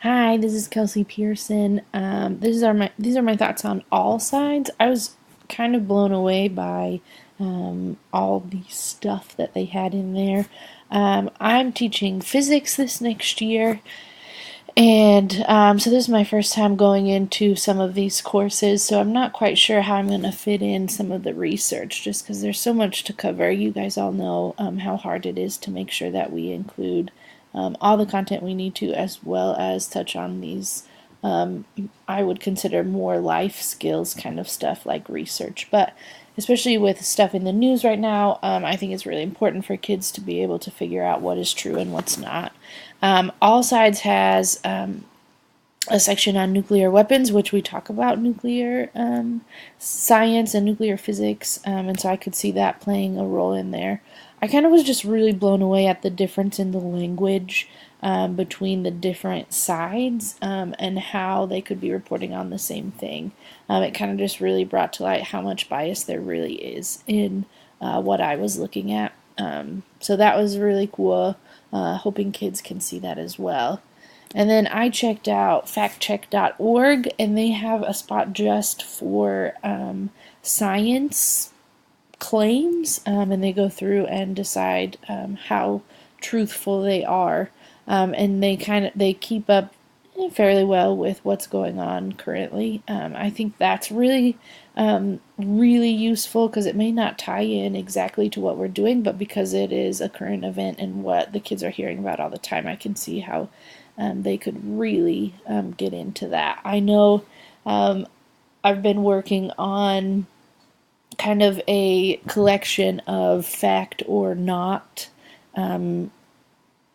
Hi, this is Kelsey Pearson. These are my thoughts on all sides. I was kind of blown away by all the stuff that they had in there. I'm teaching physics this next year, and so this is my first time going into some of these courses. So I'm not quite sure how I'm going to fit in some of the research, just because there's so much to cover. You guys all know how hard it is to make sure that we include all the content we need to, as well as touch on these, I would consider more life skills kind of stuff like research. But especially with stuff in the news right now, I think it's really important for kids to be able to figure out what is true and what's not. All Sides has a section on nuclear weapons, which we talk about nuclear science and nuclear physics, and so I could see that playing a role in there. I kind of was just really blown away at the difference in the language between the different sides and how they could be reporting on the same thing. It kind of just really brought to light how much bias there really is in what I was looking at. So that was really cool. Hoping kids can see that as well. And then I checked out factcheck.org, and they have a spot just for science claims, and they go through and decide how truthful they are, and they keep up fairly well with what's going on currently. I think that's really useful because it may not tie in exactly to what we're doing, but because it is a current event and what the kids are hearing about all the time, I can see how they could really get into that. I know I've been working on kind of a collection of fact or not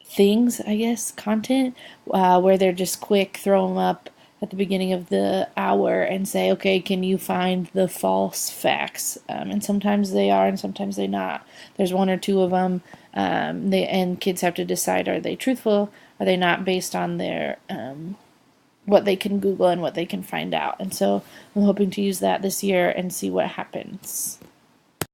things, I guess, content, where they're just quick, throw them up at the beginning of the hour and say, okay, can you find the false facts? And sometimes they are, and sometimes they're not. There's one or two of them, and kids have to decide: are they truthful? Are they not? Based on their what they can Google and what they can find out. And so I'm hoping to use that this year and see what happens.